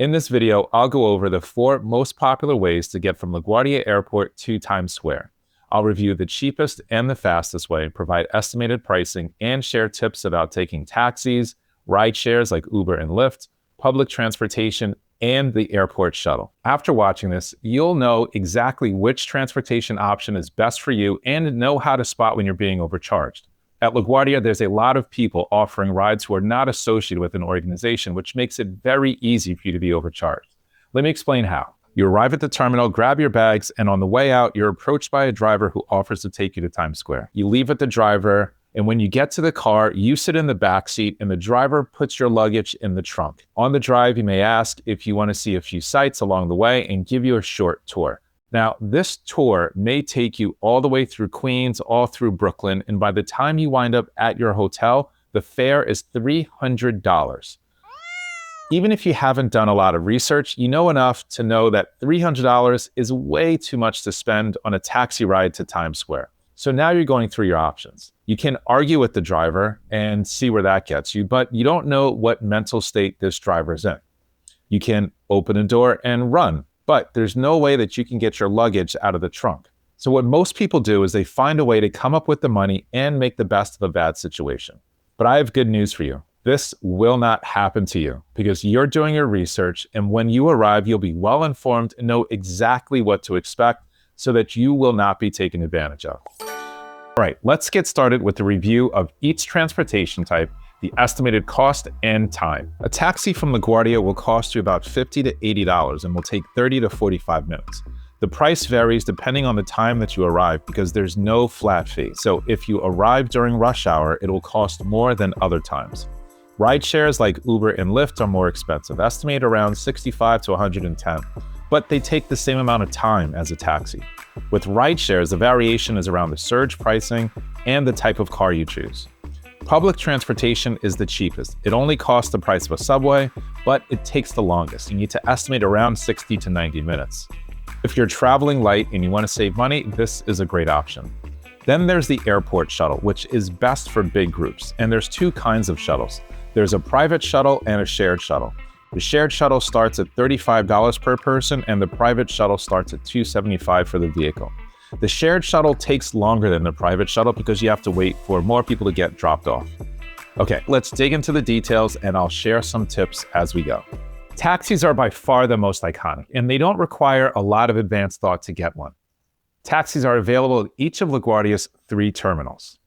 In this video, I'll go over the 4 most popular ways to get from LaGuardia Airport to Times Square. I'll review the cheapest and the fastest way, provide estimated pricing, and share tips about taking taxis, rideshares like Uber and Lyft, public transportation, and the airport shuttle. After watching this, you'll know exactly which transportation option is best for you and know how to spot when you're being overcharged. At LaGuardia, there's a lot of people offering rides who are not associated with an organization, which makes it very easy for you to be overcharged. Let me explain how. You arrive at the terminal, grab your bags, and on the way out, you're approached by a driver who offers to take you to Times Square. You leave with the driver, and when you get to the car, you sit in the back seat, and the driver puts your luggage in the trunk. On the drive, you may ask if you want to see a few sights along the way and give you a short tour. Now, this tour may take you all the way through Queens, all through Brooklyn, and by the time you wind up at your hotel, the fare is $300. Even if you haven't done a lot of research, you know enough to know that $300 is way too much to spend on a taxi ride to Times Square. So now you're going through your options. You can argue with the driver and see where that gets you, but you don't know what mental state this driver's in. You can open a door and run, but there's no way that you can get your luggage out of the trunk. So what most people do is they find a way to come up with the money and make the best of a bad situation. But I have good news for you. This will not happen to you because you're doing your research, and when you arrive, you'll be well informed and know exactly what to expect so that you will not be taken advantage of. All right, let's get started with the review of each transportation type, the estimated cost and time. A taxi from LaGuardia will cost you about $50 to $80 and will take 30 to 45 minutes. The price varies depending on the time that you arrive because there's no flat fee. So if you arrive during rush hour, it will cost more than other times. Rideshares like Uber and Lyft are more expensive, estimated around $65 to $110, but they take the same amount of time as a taxi. With rideshares, the variation is around the surge pricing and the type of car you choose. Public transportation is the cheapest. It only costs the price of a subway, but it takes the longest. You need to estimate around 60 to 90 minutes. If you're traveling light and you want to save money, this is a great option. Then there's the airport shuttle, which is best for big groups. And there's 2 kinds of shuttles. There's a private shuttle and a shared shuttle. The shared shuttle starts at $35 per person, and the private shuttle starts at $275 for the vehicle. The shared shuttle takes longer than the private shuttle because you have to wait for more people to get dropped off. Okay, let's dig into the details, and I'll share some tips as we go. Taxis are by far the most iconic, and they don't require a lot of advanced thought to get one. Taxis are available at each of LaGuardia's 3 terminals.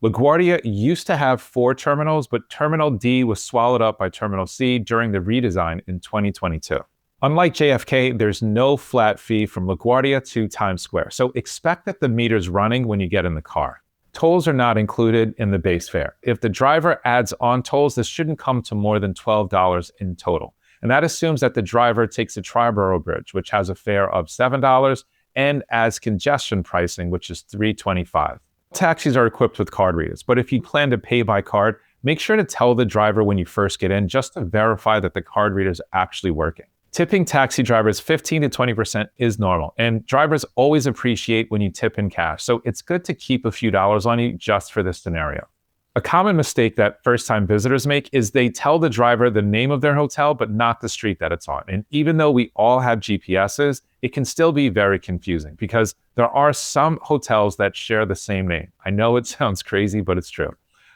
LaGuardia used to have 4 terminals, but Terminal D was swallowed up by Terminal C during the redesign in 2022. Unlike JFK, there's no flat fee from LaGuardia to Times Square, so expect that the meter's running when you get in the car. Tolls are not included in the base fare. If the driver adds on tolls, this shouldn't come to more than $12 in total. And that assumes that the driver takes the Triborough Bridge, which has a fare of $7, and adds congestion pricing, which is $3.25. Taxis are equipped with card readers, but if you plan to pay by card, make sure to tell the driver when you first get in just to verify that the card reader is actually working. Tipping taxi drivers 15 to 20% is normal, and drivers always appreciate when you tip in cash, so it's good to keep a few dollars on you just for this scenario. A common mistake that first-time visitors make is they tell the driver the name of their hotel, but not the street that it's on. And even though we all have GPSs, it can still be very confusing because there are some hotels that share the same name. I know it sounds crazy, but it's true.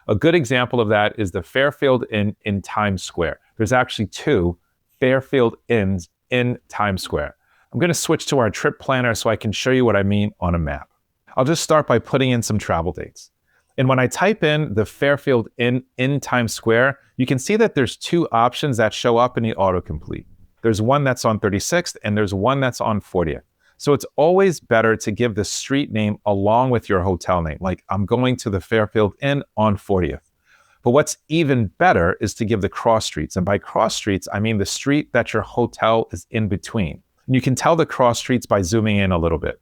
A good example of that is the Fairfield Inn in Times Square. There's actually 2 Fairfield Inns in Times Square. I'm going to switch to our trip planner so I can show you what I mean on a map. I'll just start by putting in some travel dates. And when I type in the Fairfield Inn in Times Square, you can see that there's 2 options that show up in the autocomplete. There's one that's on 36th and there's one that's on 40th. So it's always better to give the street name along with your hotel name, like I'm going to the Fairfield Inn on 40th. But what's even better is to give the cross streets. And by cross streets, I mean the street that your hotel is in between. And you can tell the cross streets by zooming in a little bit.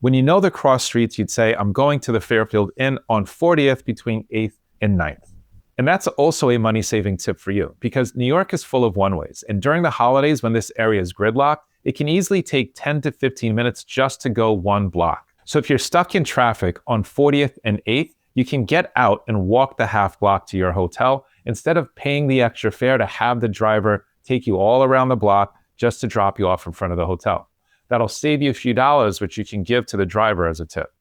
When you know the cross streets, you'd say, I'm going to the Fairfield Inn on 40th between 8th and 9th. And that's also a money-saving tip for you because New York is full of one-ways. And during the holidays, when this area is gridlocked, it can easily take 10 to 15 minutes just to go 1 block. So if you're stuck in traffic on 40th and 8th, you can get out and walk the half block to your hotel instead of paying the extra fare to have the driver take you all around the block just to drop you off in front of the hotel. That'll save you a few dollars, which you can give to the driver as a tip.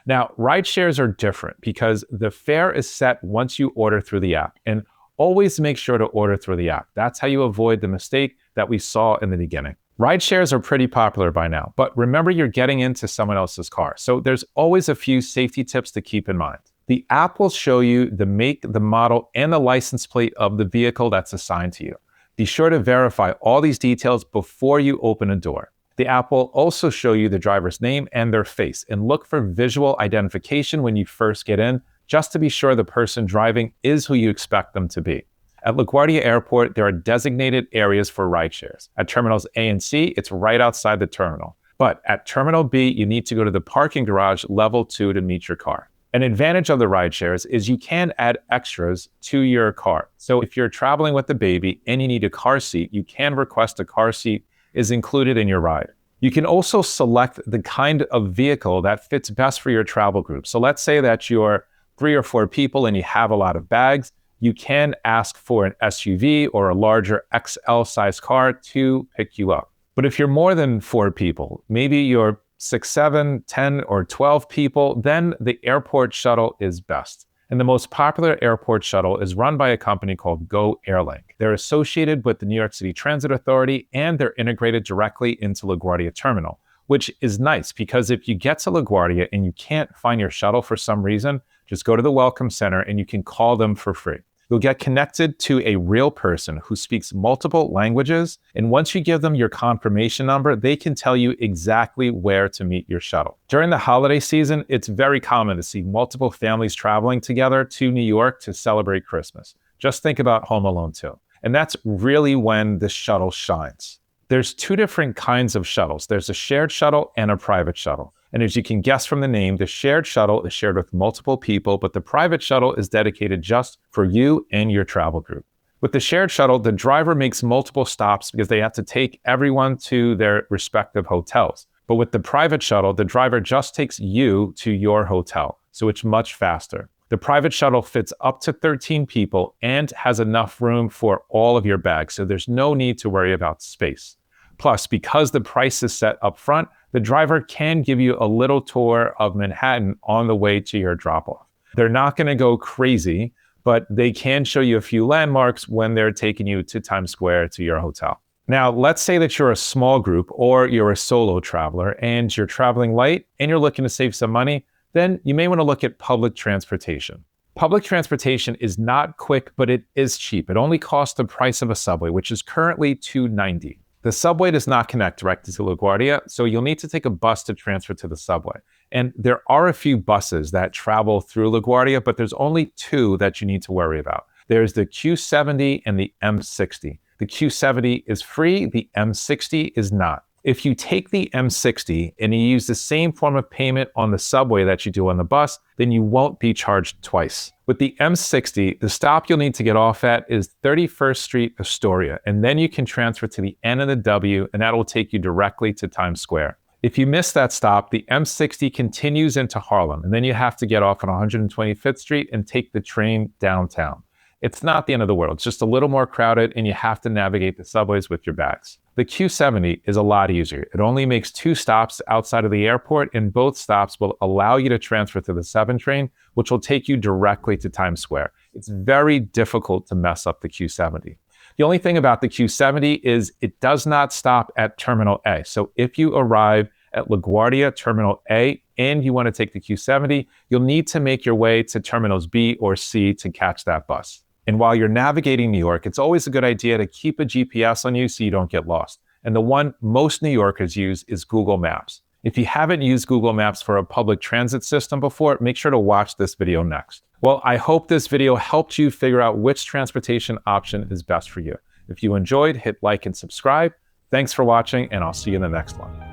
Now, rideshares are different because the fare is set once you order through the app, and always make sure to order through the app. That's how you avoid the mistake that we saw in the beginning. Rideshares are pretty popular by now, but remember you're getting into someone else's car. So there's always a few safety tips to keep in mind. The app will show you the make, the model, and the license plate of the vehicle that's assigned to you. Be sure to verify all these details before you open a door. The app will also show you the driver's name and their face, and look for visual identification when you first get in, just to be sure the person driving is who you expect them to be. At LaGuardia Airport, there are designated areas for rideshares. At Terminals A and C, it's right outside the terminal. But at Terminal B, you need to go to the parking garage level 2 to meet your car. An advantage of the rideshares is you can add extras to your car. So if you're traveling with a baby and you need a car seat, you can request a car seat is included in your ride. You can also select the kind of vehicle that fits best for your travel group. So let's say that you're 3 or 4 people and you have a lot of bags. You can ask for an SUV or a larger XL size car to pick you up. But if you're more than 4 people, maybe you're 6, 7, 10, or 12 people, then the airport shuttle is best. And the most popular airport shuttle is run by a company called Go Airlink. They're associated with the New York City Transit Authority, and they're integrated directly into LaGuardia Terminal, which is nice because if you get to LaGuardia and you can't find your shuttle for some reason, just go to the Welcome Center and you can call them for free. You'll get connected to a real person who speaks multiple languages, and once you give them your confirmation number, they can tell you exactly where to meet your shuttle. During the holiday season, it's very common to see multiple families traveling together to New York to celebrate Christmas. Just think about Home Alone 2. And that's really when the shuttle shines. There's 2 different kinds of shuttles. There's a shared shuttle and a private shuttle. And as you can guess from the name, the shared shuttle is shared with multiple people, but the private shuttle is dedicated just for you and your travel group. With the shared shuttle, the driver makes multiple stops because they have to take everyone to their respective hotels. But with the private shuttle, the driver just takes you to your hotel, so it's much faster. The private shuttle fits up to 13 people and has enough room for all of your bags, so there's no need to worry about space. Plus, because the price is set up front, the driver can give you a little tour of Manhattan on the way to your drop-off. They're not going to go crazy, but they can show you a few landmarks when they're taking you to Times Square to your hotel. Now, let's say that you're a small group or you're a solo traveler and you're traveling light and you're looking to save some money, then you may want to look at public transportation. Public transportation is not quick, but it is cheap. It only costs the price of a subway, which is currently $2.90. The subway does not connect directly to LaGuardia, so you'll need to take a bus to transfer to the subway. And there are a few buses that travel through LaGuardia, but there's only 2 that you need to worry about. There's the Q70 and the M60. The Q70 is free, the M60 is not. If you take the M60 and you use the same form of payment on the subway that you do on the bus, then you won't be charged twice. With the M60, the stop you'll need to get off at is 31st Street, Astoria, and then you can transfer to the N and the W, and that will take you directly to Times Square. If you miss that stop, the M60 continues into Harlem, and then you have to get off on 125th Street and take the train downtown. It's not the end of the world, it's just a little more crowded, and you have to navigate the subways with your bags. The Q70 is a lot easier. It only makes 2 stops outside of the airport, and both stops will allow you to transfer to the 7 train, which will take you directly to Times Square. It's very difficult to mess up the Q70. The only thing about the Q70 is it does not stop at Terminal A. So if you arrive at LaGuardia Terminal A and you want to take the Q70, you'll need to make your way to Terminals B or C to catch that bus. And while you're navigating New York, it's always a good idea to keep a GPS on you so you don't get lost. And the one most New Yorkers use is Google Maps. If you haven't used Google Maps for a public transit system before, make sure to watch this video next. Well, I hope this video helped you figure out which transportation option is best for you. If you enjoyed, hit like and subscribe. Thanks for watching, and I'll see you in the next one.